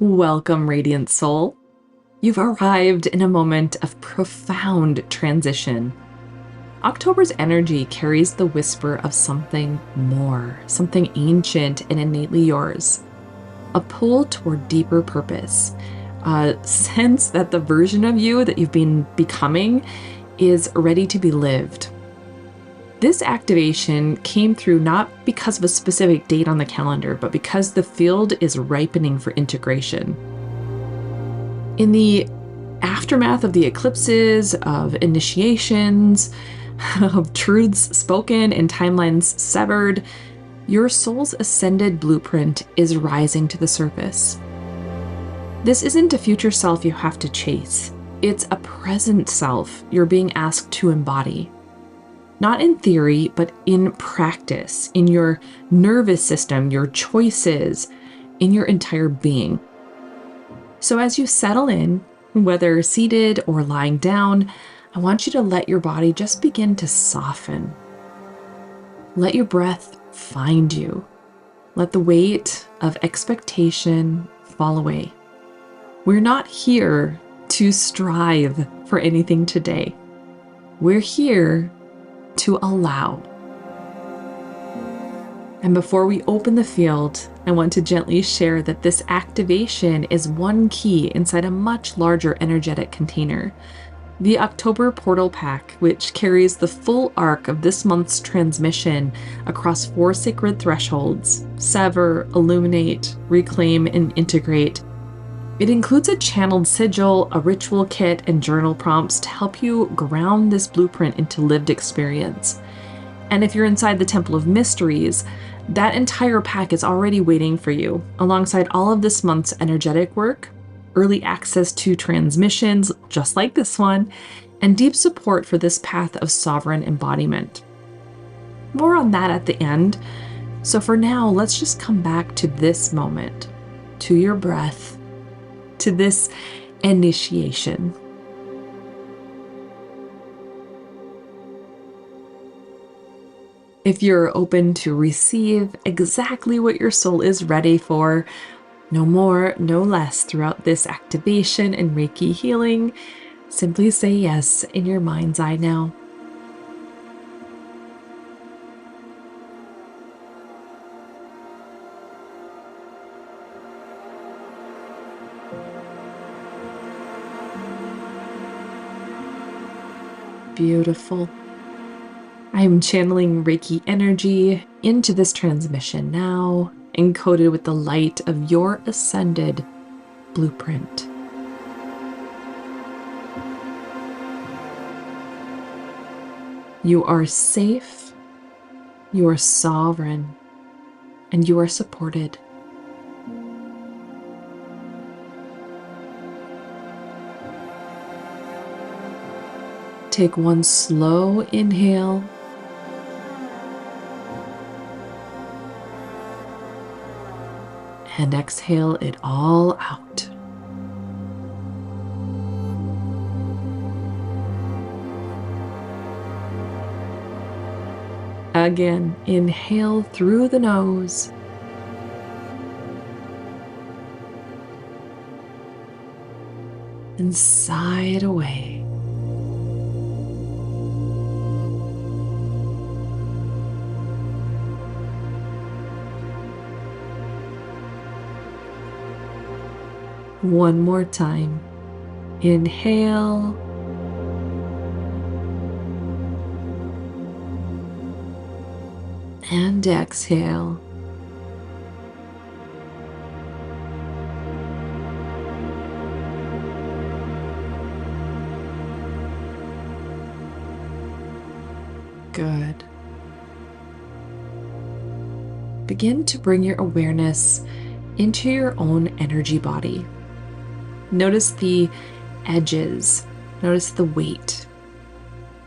Welcome, Radiant Soul. You've arrived in a moment of profound transition. October's energy carries the whisper of something more, something ancient and innately yours. A pull toward deeper purpose, a sense that the version of you that you've been becoming is ready to be lived. This activation came through not because of a specific date on the calendar, but because the field is ripening for integration. In the aftermath of the eclipses, of initiations, of truths spoken and timelines severed, your soul's ascended blueprint is rising to the surface. This isn't a future self you have to chase. It's a present self you're being asked to embody. Not in theory, but in practice, in your nervous system, your choices, in your entire being. So as you settle in, whether seated or lying down, I want you to let your body just begin to soften. Let your breath find you. Let the weight of expectation fall away. We're not here to strive for anything today. We're here to allow. And before we open the field, I want to gently share that this activation is one key inside a much larger energetic container. The October Portal Pack, which carries the full arc of this month's transmission across 4 sacred thresholds: sever, illuminate, reclaim, and integrate. It includes a channeled sigil, a ritual kit, and journal prompts to help you ground this blueprint into lived experience. And if you're inside the Temple of Mysteries, that entire pack is already waiting for you, alongside all of this month's energetic work, early access to transmissions, just like this one, and deep support for this path of sovereign embodiment. More on that at the end. So for now, let's just come back to this moment, to your breath, to this initiation. If you're open to receive exactly what your soul is ready for, no more, no less throughout this activation and Reiki healing, simply say yes in your mind's eye now. Beautiful. I am channeling Reiki energy into this transmission now, encoded with the light of your ascended blueprint. You are safe, you are sovereign, and you are supported. Take one slow inhale. And exhale it all out. Again, inhale through the nose. And sigh it away. One more time. Inhale. And exhale. Good. Begin to bring your awareness into your own energy body. Notice the edges. Notice the weight.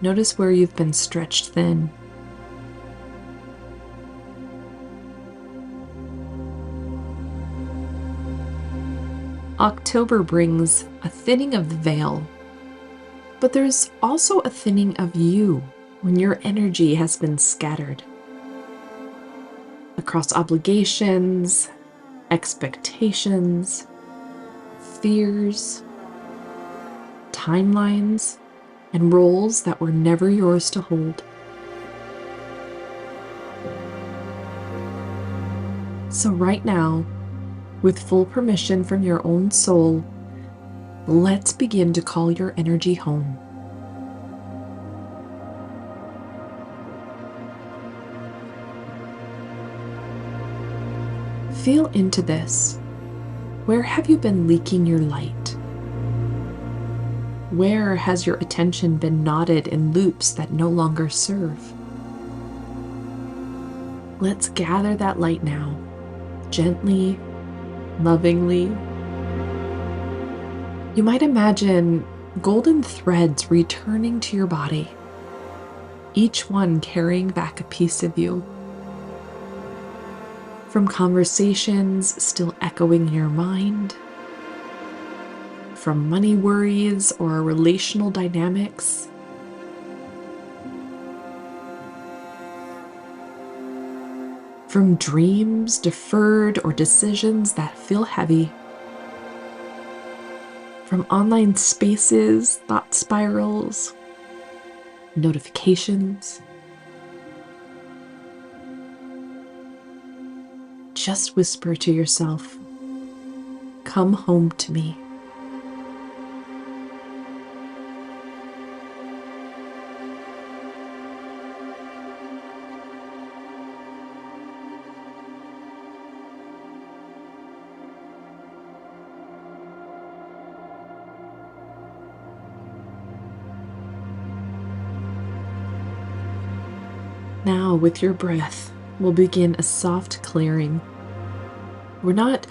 Notice where you've been stretched thin. October brings a thinning of the veil, but there's also a thinning of you when your energy has been scattered across obligations, expectations, fears, timelines, and roles that were never yours to hold. So right now, with full permission from your own soul, let's begin to call your energy home. Feel into this. Where have you been leaking your light? Where has your attention been knotted in loops that no longer serve? Let's gather that light now, gently, lovingly. You might imagine golden threads returning to your body, each one carrying back a piece of you. From conversations still echoing in your mind, from money worries or relational dynamics, from dreams deferred or decisions that feel heavy, from online spaces, thought spirals, notifications. Just whisper to yourself, "Come home to me." Now, with your breath, we'll begin a soft clearing. We're not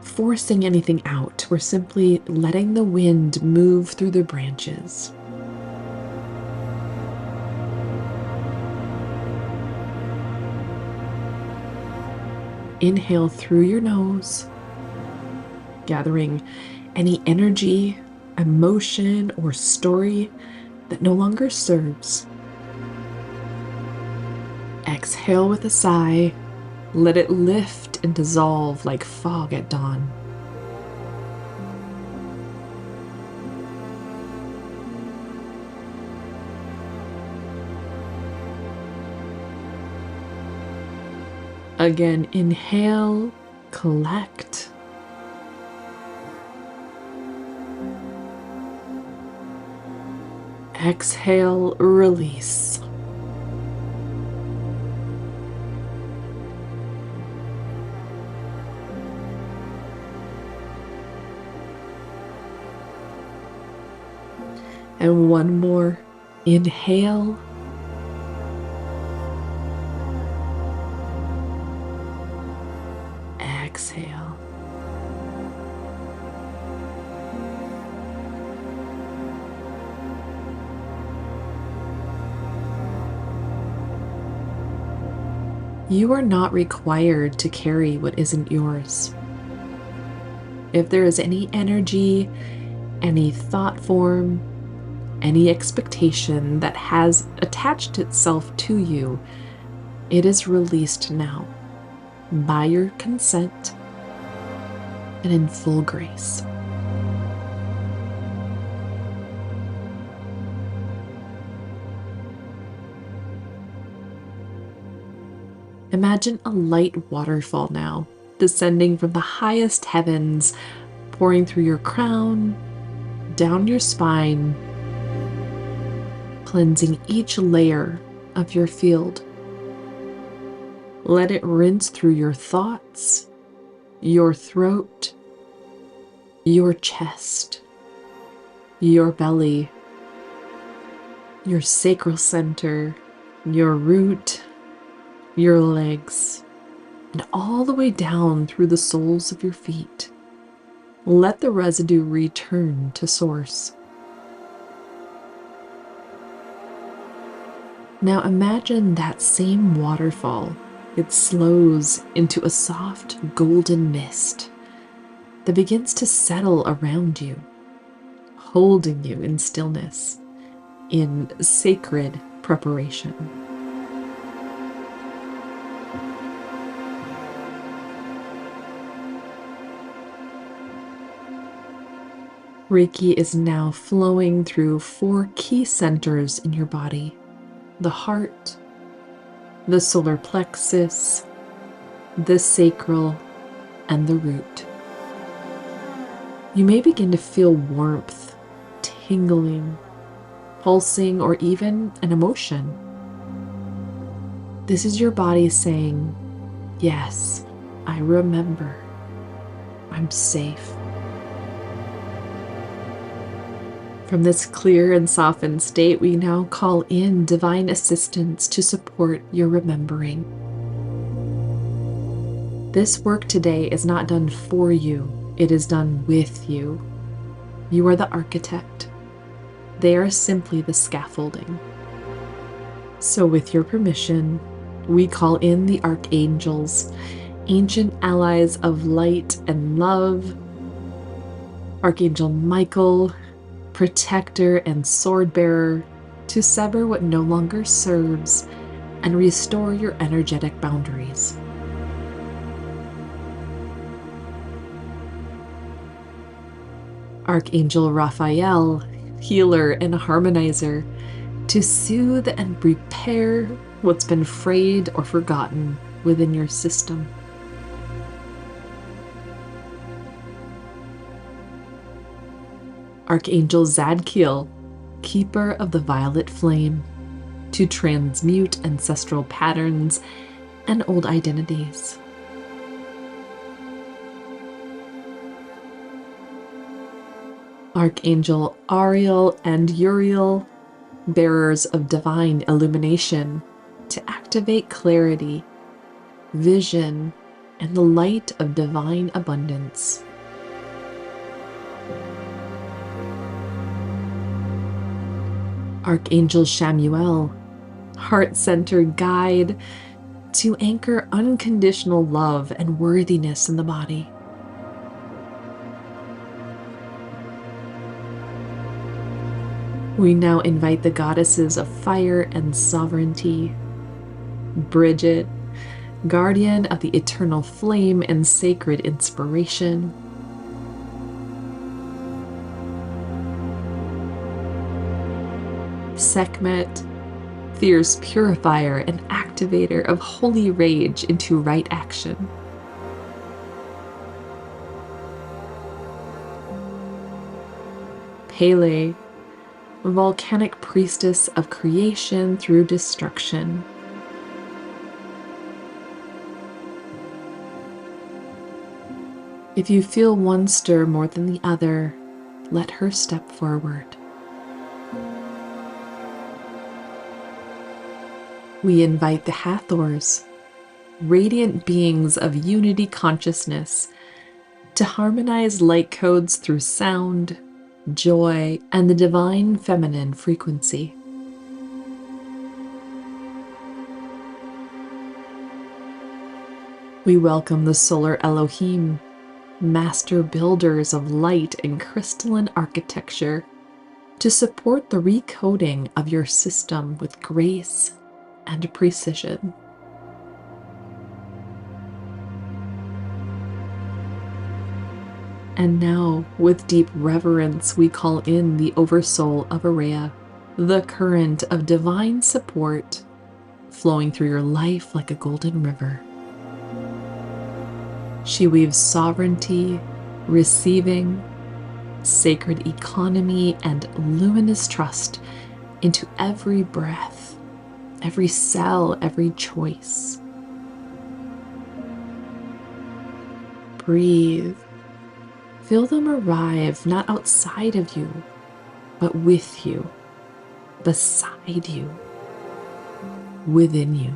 forcing anything out. We're simply letting the wind move through the branches. Inhale through your nose, gathering any energy, emotion, or story that no longer serves. Exhale with a sigh. Let it lift and dissolve like fog at dawn. Again, inhale, collect. Exhale, release. And one more. Inhale. Exhale. You are not required to carry what isn't yours. If there is any energy, any thought form, any expectation that has attached itself to you, it is released now, by your consent and in full grace. Imagine a light waterfall now, descending from the highest heavens, pouring through your crown, down your spine, cleansing each layer of your field. Let it rinse through your thoughts, your throat, your chest, your belly, your sacral center, your root, your legs, and all the way down through the soles of your feet. Let the residue return to source. Now imagine that same waterfall. It slows into a soft golden mist that begins to settle around you, holding you in stillness, in sacred preparation. Reiki is now flowing through 4 key centers in your body: the heart, the solar plexus, the sacral, and the root. You may begin to feel warmth, tingling, pulsing, or even an emotion. This is your body saying, yes, I remember. I'm safe. From this clear and softened state, we now call in divine assistance to support your remembering. This work today is not done for you, it is done with you. You are the architect. They are simply the scaffolding. So with your permission, we call in the Archangels, ancient allies of light and love. Archangel Michael, protector and sword bearer, to sever what no longer serves and restore your energetic boundaries. Archangel Raphael, healer and harmonizer, to soothe and repair what's been frayed or forgotten within your system. Archangel Zadkiel, keeper of the violet flame, to transmute ancestral patterns and old identities. Archangel Ariel and Uriel, bearers of divine illumination, to activate clarity, vision, and the light of divine abundance. Archangel Shamuel, heart-centered guide, to anchor unconditional love and worthiness in the body. We now invite the goddesses of fire and sovereignty: Bridget, guardian of the eternal flame and sacred inspiration; Sekhmet, fierce purifier and activator of holy rage into right action; Pele, volcanic priestess of creation through destruction; if you feel one stir more than the other, let her step forward. We invite the Hathors, radiant beings of unity consciousness, to harmonize light codes through sound, joy, and the divine feminine frequency. We welcome the solar Elohim, master builders of light and crystalline architecture, to support the recoding of your system with grace and precision. And now, with deep reverence, we call in the Oversoul of Aureya, the current of divine support flowing through your life like a golden river. She weaves sovereignty, receiving, sacred economy, and luminous trust into every breath, every cell, every choice. Breathe. Feel them arrive not outside of you, but with you, beside you, within you.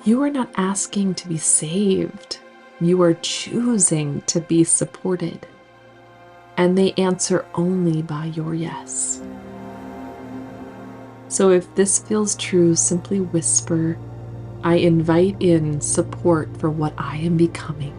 You are not asking to be saved. You are choosing to be supported. And they answer only by your yes. So if this feels true, simply whisper, I invite in support for what I am becoming.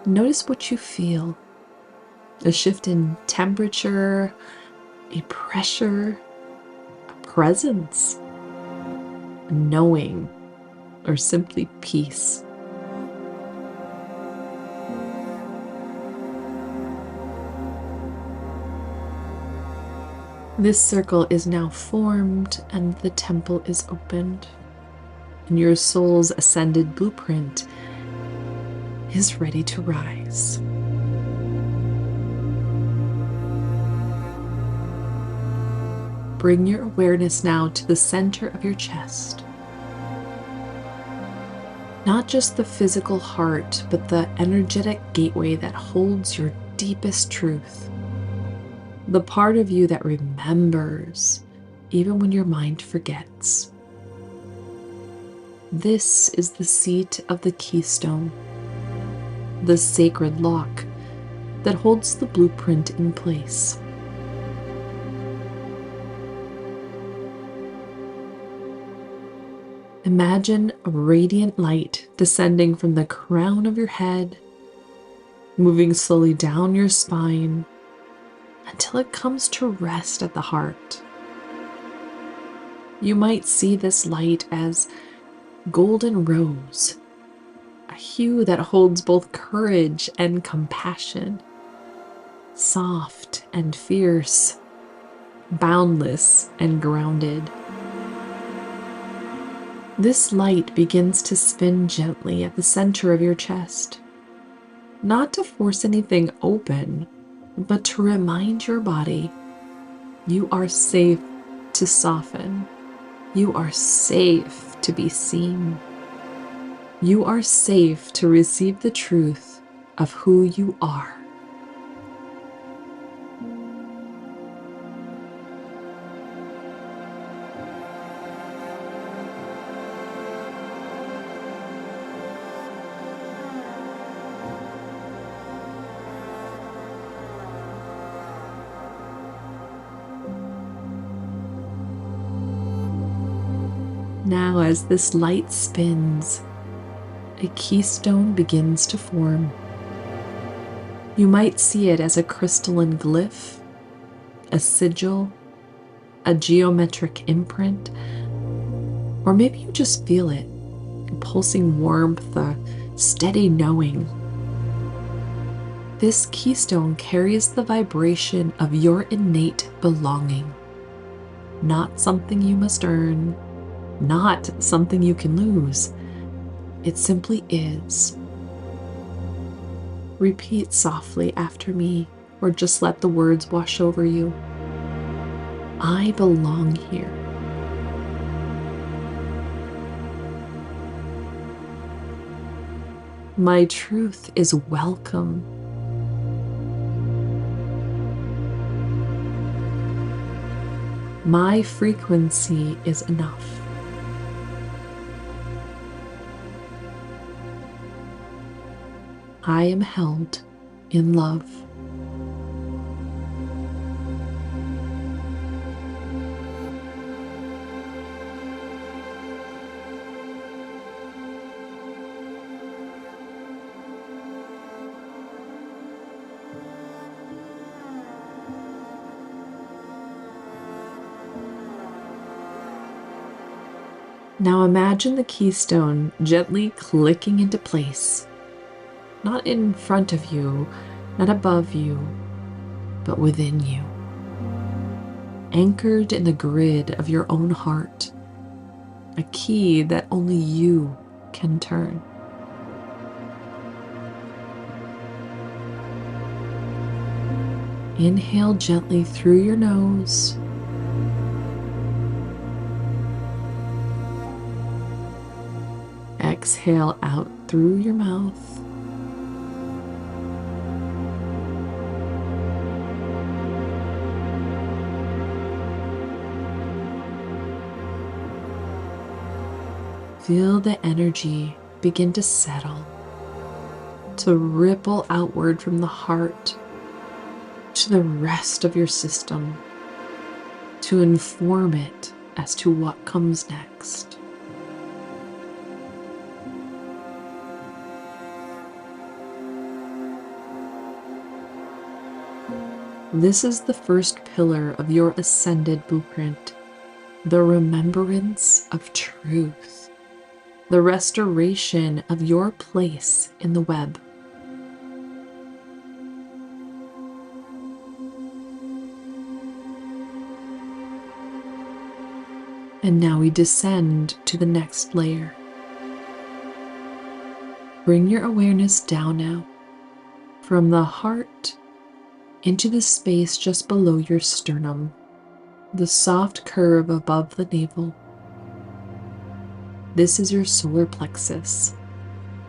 Notice what you feel. A shift in temperature, a pressure, a presence, a knowing, or simply peace. This circle is now formed and the temple is opened, and your soul's ascended blueprint is ready to rise. Bring your awareness now to the center of your chest. Not just the physical heart, but the energetic gateway that holds your deepest truth. The part of you that remembers, even when your mind forgets. This is the seat of the Keystone, the sacred lock that holds the blueprint in place. Imagine a radiant light descending from the crown of your head, moving slowly down your spine until it comes to rest at the heart. You might see this light as golden rose, a hue that holds both courage and compassion, soft and fierce, boundless and grounded. This light begins to spin gently at the center of your chest, not to force anything open, but to remind your body you are safe to soften. You are safe to be seen. You are safe to receive the truth of who you are. Now, as this light spins, a keystone begins to form. You might see it as a crystalline glyph, a sigil, a geometric imprint, or maybe you just feel it, a pulsing warmth, a steady knowing. This keystone carries the vibration of your innate belonging, not something you must earn, not something you can lose. It simply is. Repeat softly after me, or just let the words wash over you. I belong here. My truth is welcome. My frequency is enough. I am held in love. Now imagine the keystone gently clicking into place. Not in front of you, not above you, but within you. Anchored in the grid of your own heart, a key that only you can turn. Inhale gently through your nose. Exhale out through your mouth. Feel the energy begin to settle, to ripple outward from the heart to the rest of your system, to inform it as to what comes next. This is the first pillar of your ascended blueprint, the remembrance of truth, the restoration of your place in the web. And now we descend to the next layer. Bring your awareness down now, from the heart into the space just below your sternum, the soft curve above the navel. This is your solar plexus,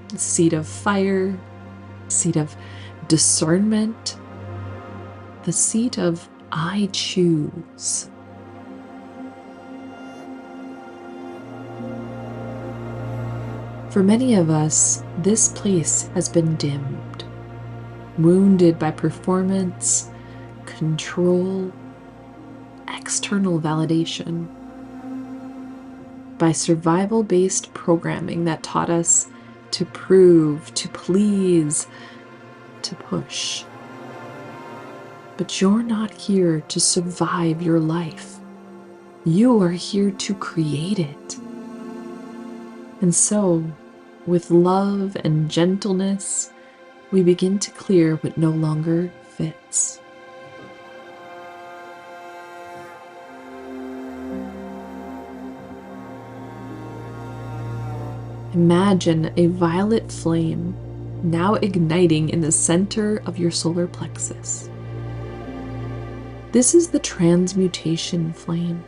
the seat of fire, seat of discernment, the seat of I choose. For many of us, this place has been dimmed, wounded by performance, control, external validation, by survival-based programming that taught us to prove, to please, to push. But you're not here to survive your life. You are here to create it. And so, with love and gentleness, we begin to clear what no longer fits. Imagine a violet flame now igniting in the center of your solar plexus. This is the transmutation flame,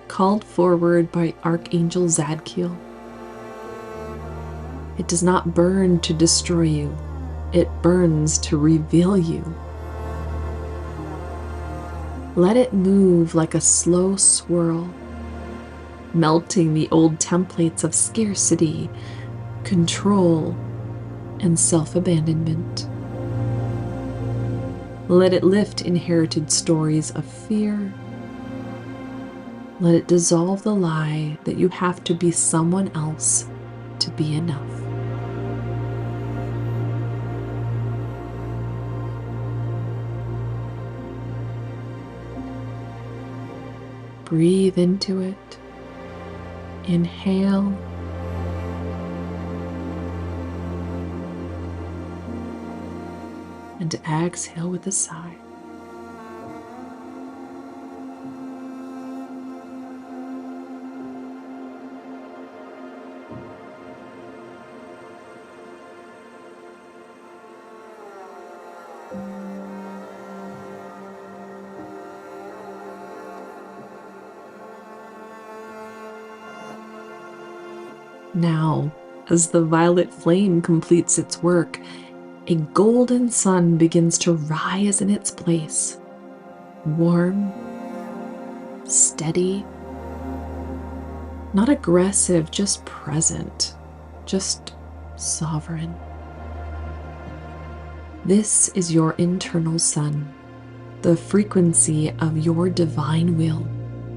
called forward by Archangel Zadkiel. It does not burn to destroy you. It burns to reveal you. Let it move like a slow swirl, melting the old templates of scarcity, control, and self-abandonment. Let it lift inherited stories of fear. Let it dissolve the lie that you have to be someone else to be enough. Breathe into it. Inhale. And exhale with a sigh. Now, as the violet flame completes its work, a golden sun begins to rise in its place. Warm, steady, not aggressive, just present, just sovereign. This is your internal sun, the frequency of your divine will,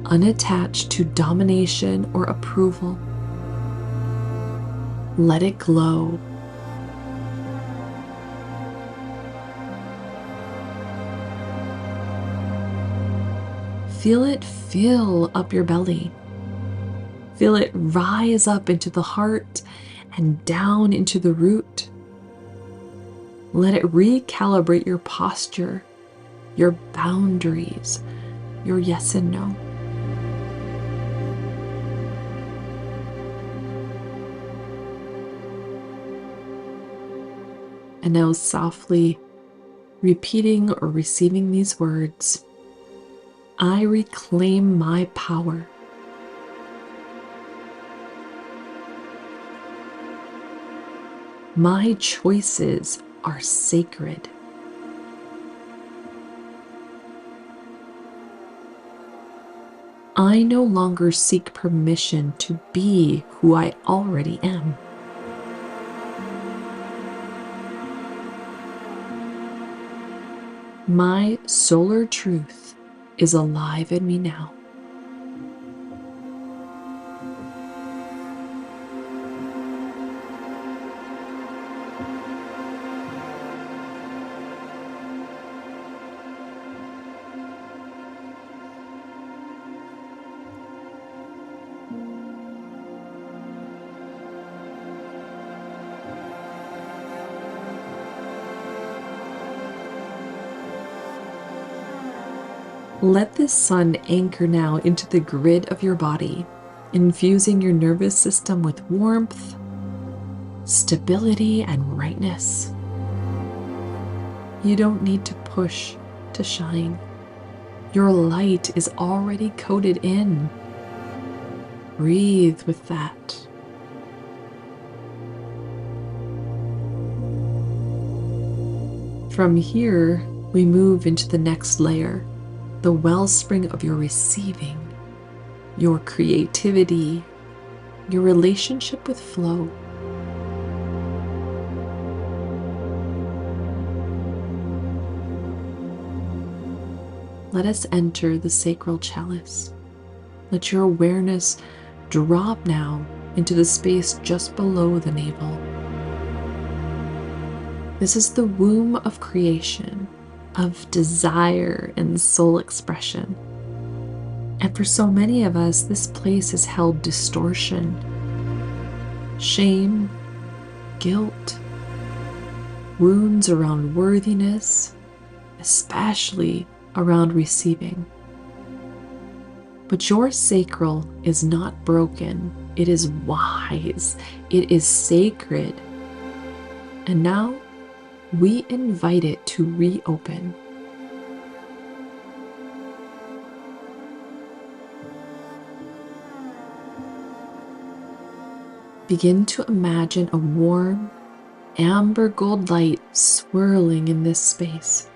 unattached to domination or approval. Let it glow. Feel it fill up your belly. Feel it rise up into the heart and down into the root. Let it recalibrate your posture, your boundaries, your yes and no. And now softly repeating or receiving these words, I reclaim my power. My choices are sacred. I no longer seek permission to be who I already am. My solar truth is alive in me now. Let this sun anchor now into the grid of your body, infusing your nervous system with warmth, stability, and rightness. You don't need to push to shine. Your light is already coded in. Breathe with that. From here, we move into the next layer, the wellspring of your receiving, your creativity, your relationship with flow. Let us enter the sacral chalice. Let your awareness drop now into the space just below the navel. This is the womb of creation, of desire and soul expression. And for so many of us, this place has held distortion, shame, guilt, wounds around worthiness, especially around receiving. But your sacral is not broken. It is wise. It is sacred. And now we invite it to reopen. Begin to imagine a warm, amber gold light swirling in this space.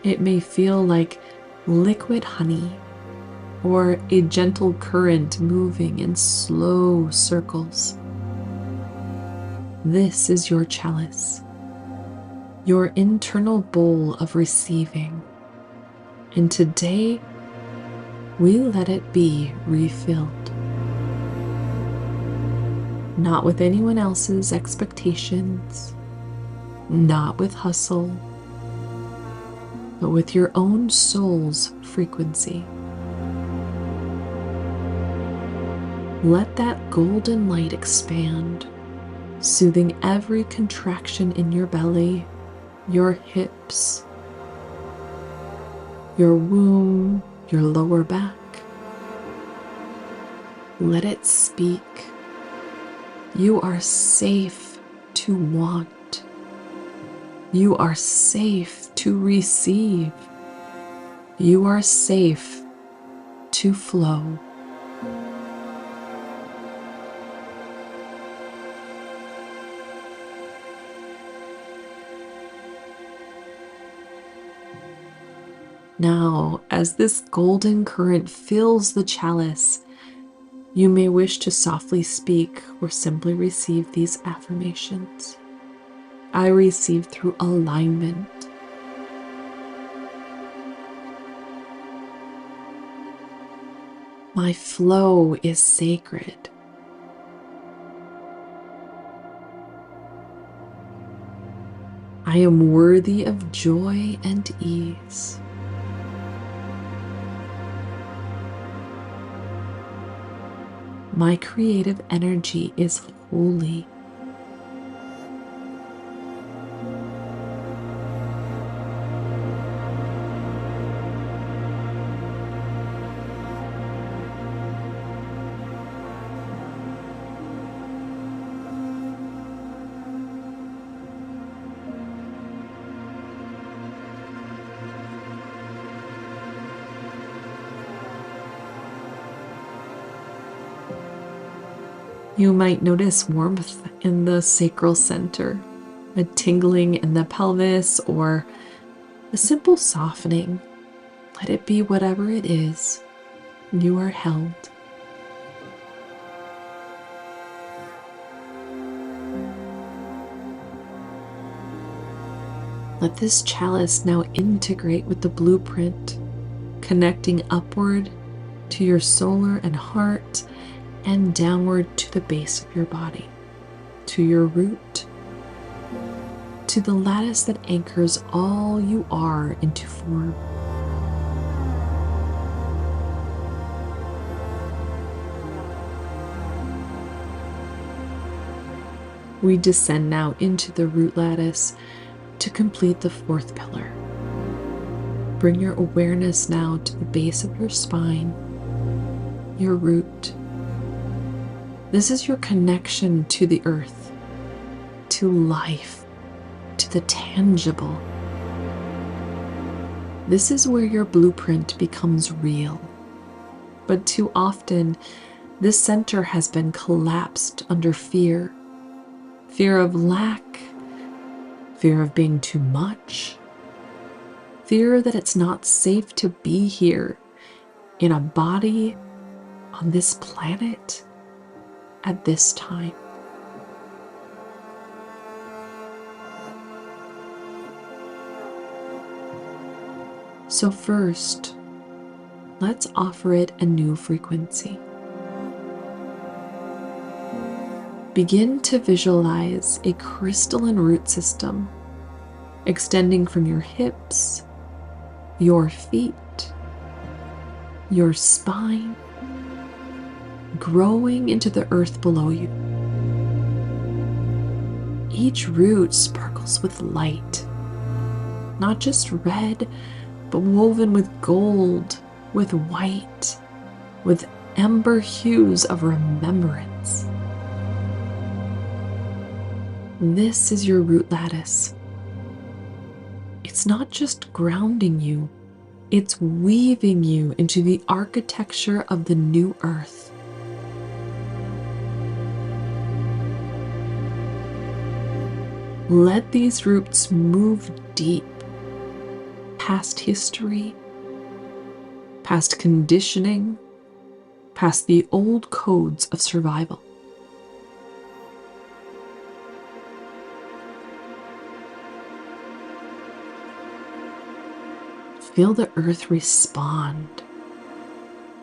It may feel like liquid honey or a gentle current moving in slow circles. This is your chalice, your internal bowl of receiving. And today, we let it be refilled. Not with anyone else's expectations, not with hustle, but with your own soul's frequency. Let that golden light expand, soothing every contraction in your belly, your hips, your womb, your lower back. Let it speak. You are safe to want. You are safe to receive. You are safe to flow. Now, as this golden current fills the chalice, you may wish to softly speak or simply receive these affirmations. I receive through alignment. My flow is sacred. I am worthy of joy and ease. My creative energy is holy. You might notice warmth in the sacral center, a tingling in the pelvis, or a simple softening. Let it be whatever it is. You are held. Let this chalice now integrate with the blueprint, connecting upward to your solar and heart, and downward to the base of your body, to your root, to the lattice that anchors all you are into form. We descend now into the root lattice to complete the fourth pillar. Bring your awareness now to the base of your spine, your root. This is your connection to the earth, to life, to the tangible. This is where your blueprint becomes real. But too often, this center has been collapsed under fear. Fear of lack, fear of being too much, fear that it's not safe to be here in a body on this planet at this time. So first, let's offer it a new frequency. Begin to visualize a crystalline root system extending from your hips, your feet, your spine, growing into the earth below you. Each root sparkles with light, not just red, but woven with gold, with white, with ember hues of remembrance. This is your root lattice. It's not just grounding you, it's weaving you into the architecture of the new earth. Let these roots move deep, past history, past conditioning, past the old codes of survival. Feel the earth respond,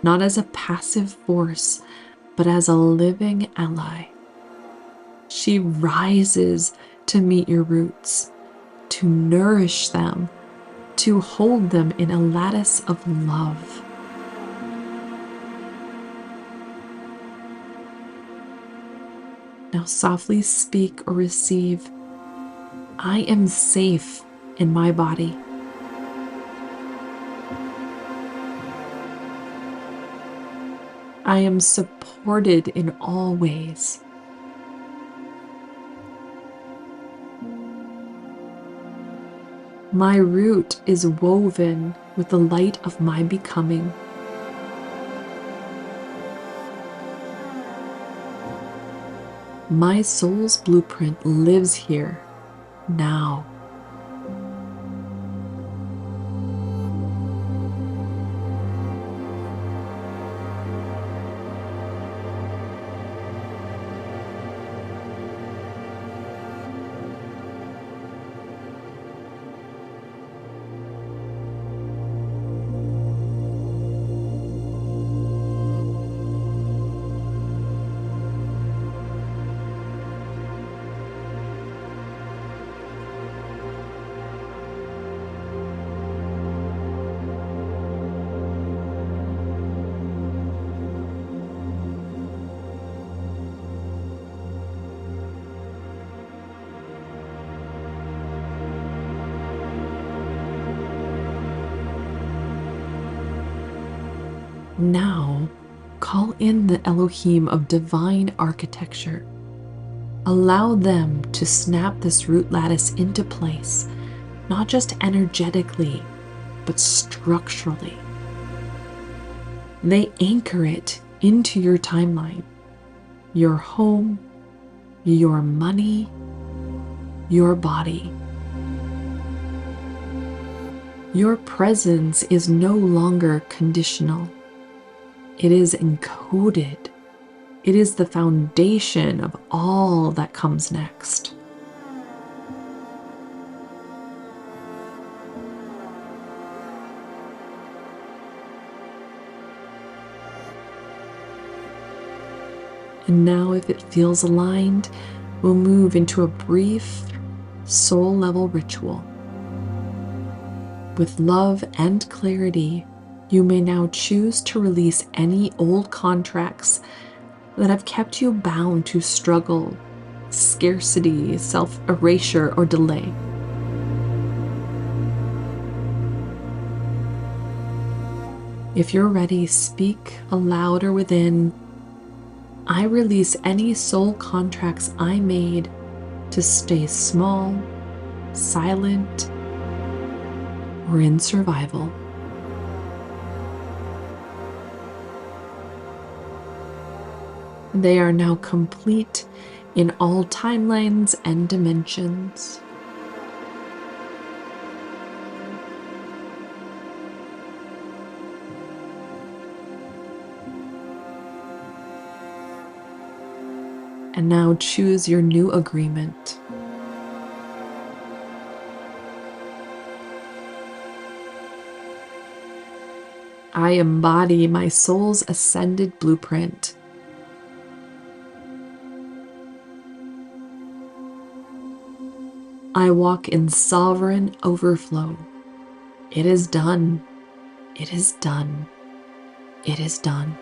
not as a passive force, but as a living ally. She rises to meet your roots, to nourish them, to hold them in a lattice of love. Now softly speak or receive, I am safe in my body. I am supported in all ways. My root is woven with the light of my becoming. My soul's blueprint lives here, now. Now, call in the Elohim of divine architecture. Allow them to snap this root lattice into place, not just energetically, but structurally. They anchor it into your timeline, your home, your money, your body. Your presence is no longer conditional. It is encoded. It is the foundation of all that comes next. And now, if it feels aligned, we'll move into a brief soul-level ritual. With love and clarity, you may now choose to release any old contracts that have kept you bound to struggle, scarcity, self-erasure, or delay. If you're ready, speak aloud or within. I release any soul contracts I made to stay small, silent, or in survival. They are now complete in all timelines and dimensions. And now choose your new agreement. I embody my soul's ascended blueprint. I walk in sovereign overflow. It is done. It is done. It is done.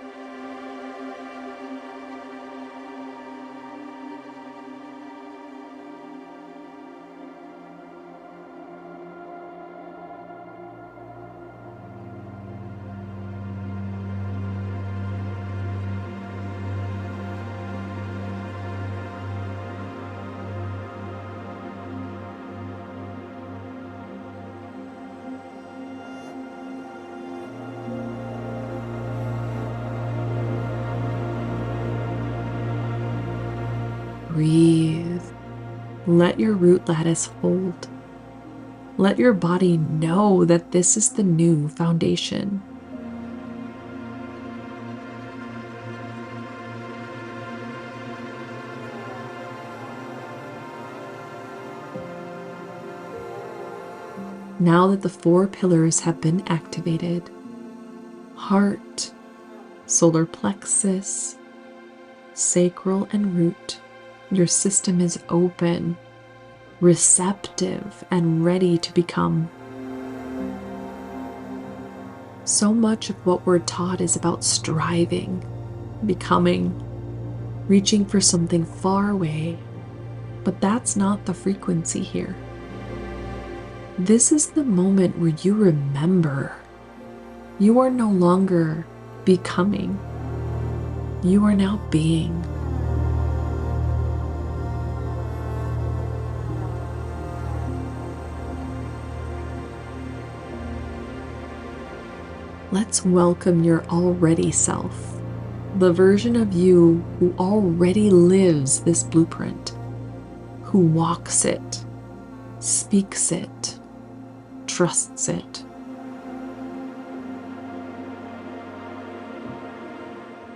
Breathe. Let your root lattice hold. Let your body know that this is the new foundation. Now that the 4 pillars have been activated, heart, solar plexus, sacral, and root, your system is open, receptive, and ready to become. So much of what we're taught is about striving, becoming, reaching for something far away, but that's not the frequency here. This is the moment where you remember. You are no longer becoming. You are now being. Let's welcome your already self, the version of you who already lives this blueprint, who walks it, speaks it, trusts it.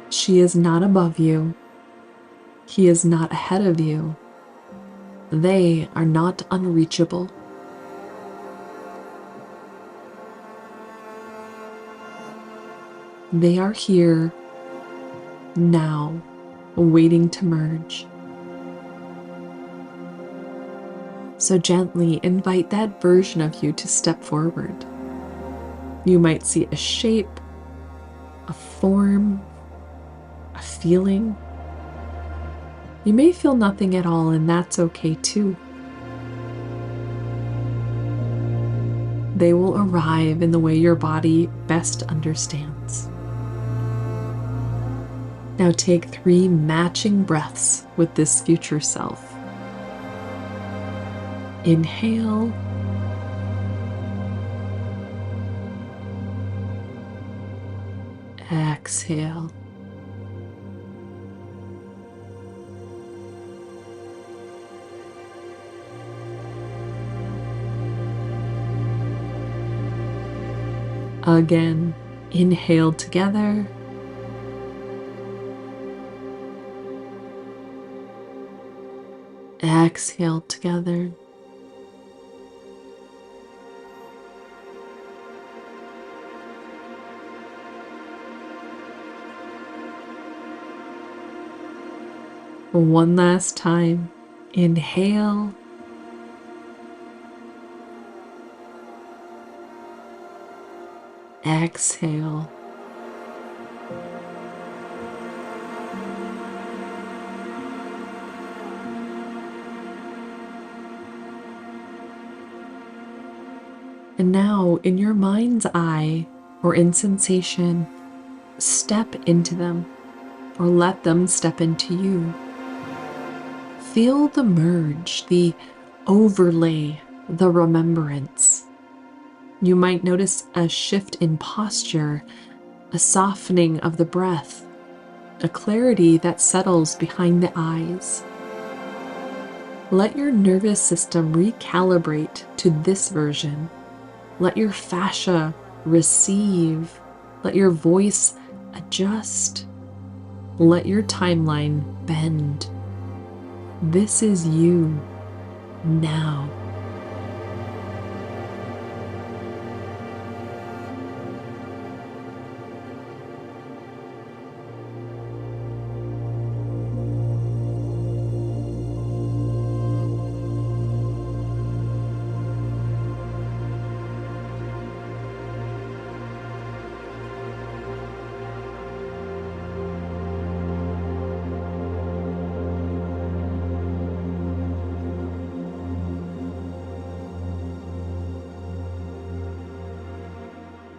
She is not above you. He is not ahead of you. They are not unreachable. They are here now, waiting to merge. So gently invite that version of you to step forward. You might see a shape, a form, a feeling. You may feel nothing at all, and that's okay too. They will arrive in the way your body best understands. Now take 3 matching breaths with this future self. Inhale. Exhale. Again, inhale together. Exhale together. One last time. Inhale. Exhale. And now, in your mind's eye, or in sensation, step into them or let them step into you. Feel the merge, the overlay, the remembrance. You might notice a shift in posture, a softening of the breath, a clarity that settles behind the eyes. Let your nervous system recalibrate to this version. Let your fascia receive. Let your voice adjust. Let your timeline bend. This is you now.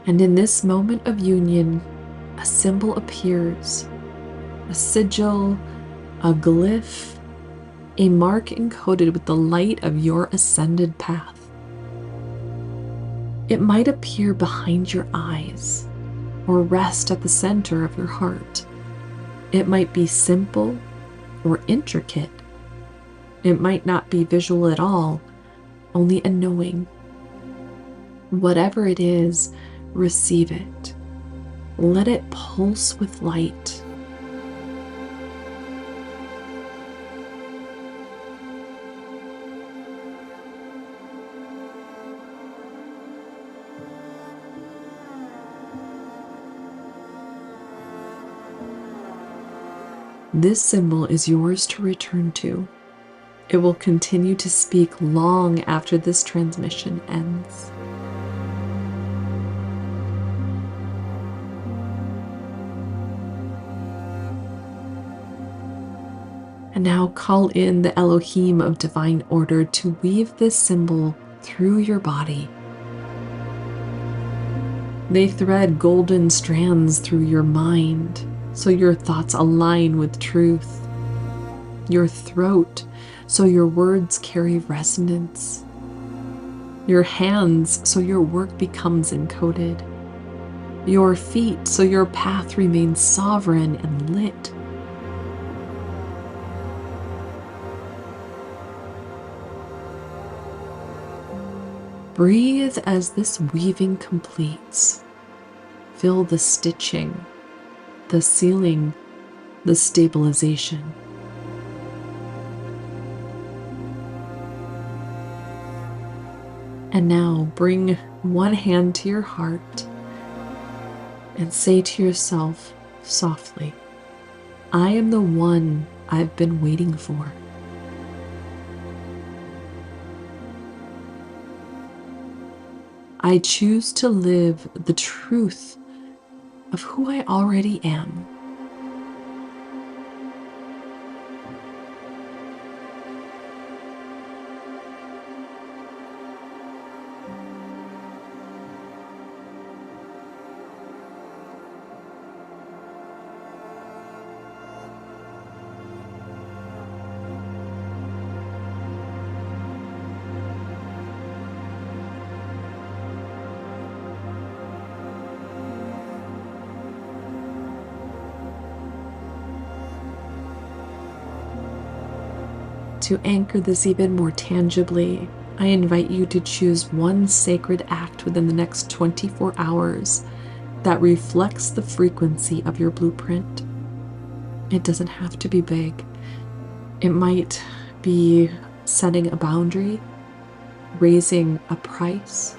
And in this moment of union, a symbol appears, a sigil, a glyph, a mark encoded with the light of your ascended path. It might appear behind your eyes or rest at the center of your heart. It might be simple or intricate. It might not be visual at all, only a knowing. Whatever it is, receive it. Let it pulse with light. This symbol is yours to return to. It will continue to speak long after this transmission ends. And now call in the Elohim of divine order to weave this symbol through your body. They thread golden strands through your mind, so your thoughts align with truth. Your throat, so your words carry resonance. Your hands, so your work becomes encoded. Your feet, so your path remains sovereign and lit. Breathe as this weaving completes. Feel the stitching, the sealing, the stabilization. And now bring one hand to your heart and say to yourself softly, I am the one I've been waiting for. I choose to live the truth of who I already am. To anchor this even more tangibly, I invite you to choose one sacred act within the next 24 hours that reflects the frequency of your blueprint. It doesn't have to be big. It might be setting a boundary, raising a price,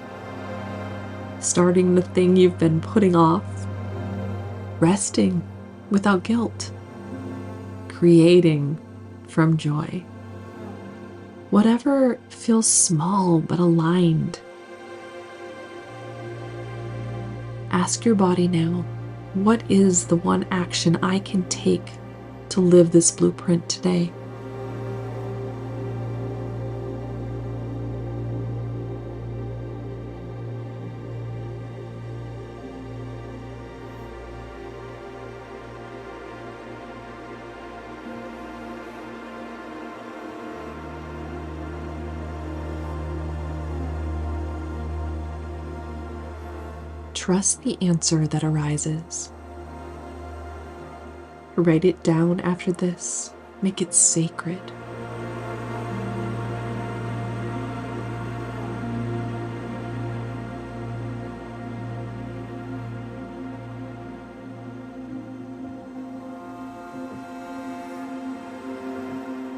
starting the thing you've been putting off, resting without guilt, creating from joy. Whatever feels small but aligned. Ask your body now, what is the one action I can take to live this blueprint today? Trust the answer that arises. Write it down after this. Make it sacred.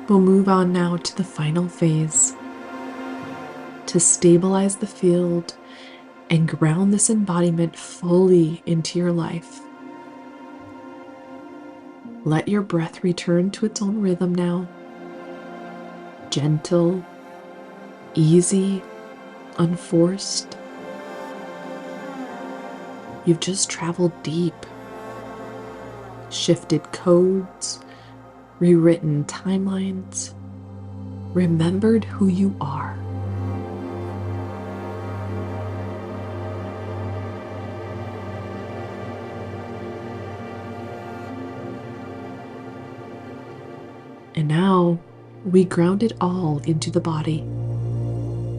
We'll move on now to the final phase. To stabilize the field and ground this embodiment fully into your life. Let your breath return to its own rhythm now. Gentle, easy, unforced. You've just traveled deep, shifted codes, rewritten timelines, remembered who you are. And now we ground it all into the body,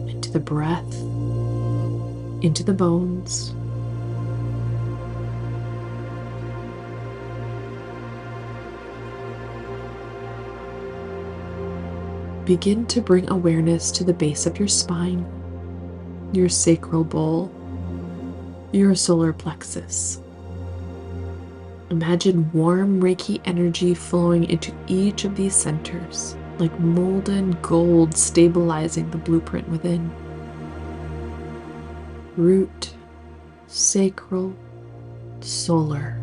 into the breath, into the bones. Begin to bring awareness to the base of your spine, your sacral bowl, your solar plexus. Imagine warm Reiki energy flowing into each of these centers, like molten gold stabilizing the blueprint within. Root, sacral, solar.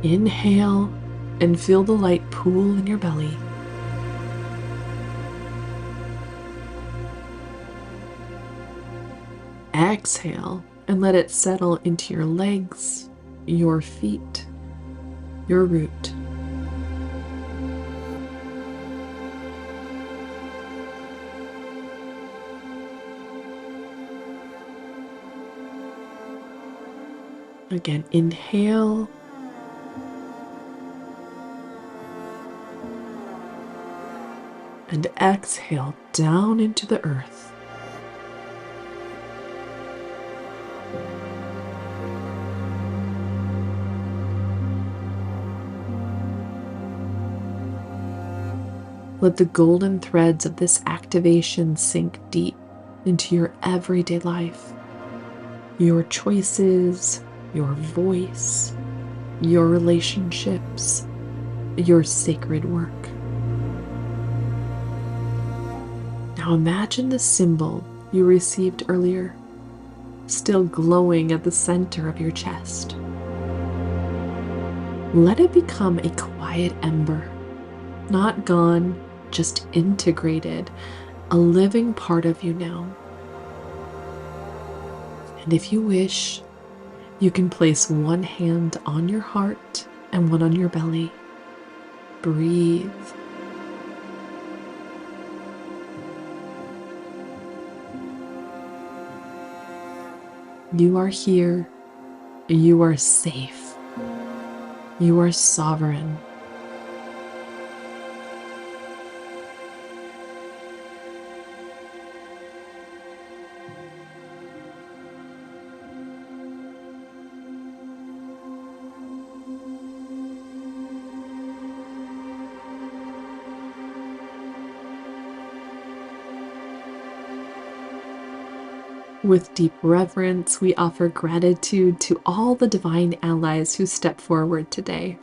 Inhale and feel the light pool in your belly. Exhale and let it settle into your legs, your feet, your root. Again, inhale. And exhale down into the earth. Let the golden threads of this activation sink deep into your everyday life. Your choices, your voice, your relationships, your sacred work. Now imagine the symbol you received earlier, still glowing at the center of your chest. Let it become a quiet ember, not gone, just integrated, a living part of you now. And if you wish, you can place one hand on your heart and one on your belly. Breathe. You are here. You are safe. You are sovereign. With deep reverence, we offer gratitude to all the divine allies who step forward today.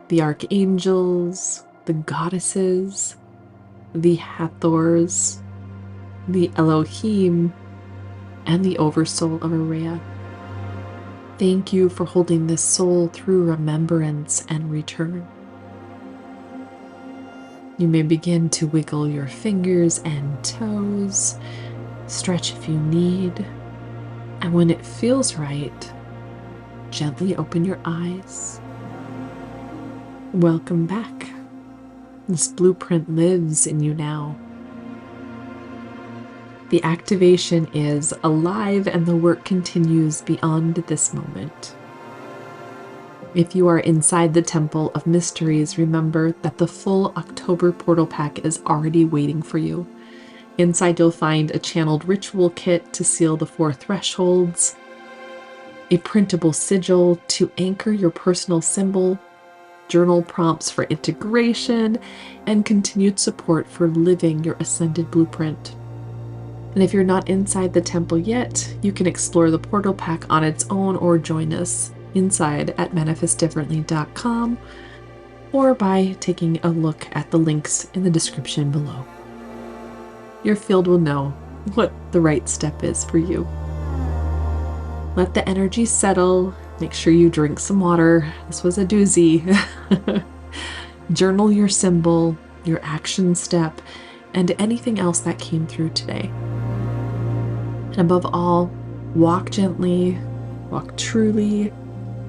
The Archangels, the Goddesses, the Hathors, the Elohim, and the Oversoul of Aureya. Thank you for holding this soul through remembrance and return. You may begin to wiggle your fingers and toes, stretch if you need, and when it feels right, gently open your eyes. Welcome back. This blueprint lives in you now. The activation is alive and the work continues beyond this moment. If you are inside the Temple of Mysteries, remember that the full October portal pack is already waiting for you. Inside, you'll find a channeled ritual kit to seal the 4 thresholds, a printable sigil to anchor your personal symbol, journal prompts for integration, and continued support for living your ascended blueprint. And if you're not inside the temple yet, you can explore the portal pack on its own or join us inside at manifestdifferently.com or by taking a look at the links in the description below. Your field will know what the right step is for you. Let the energy settle. Make sure you drink some water. This was a doozy. Journal your symbol, your action step, and anything else that came through today. And above all, walk gently, walk truly,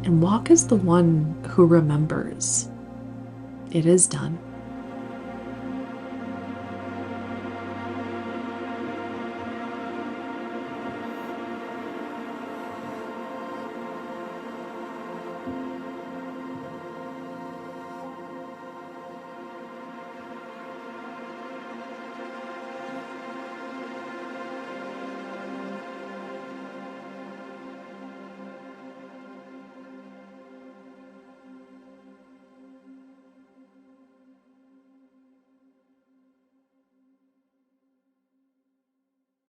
and walk as the one who remembers. It is done.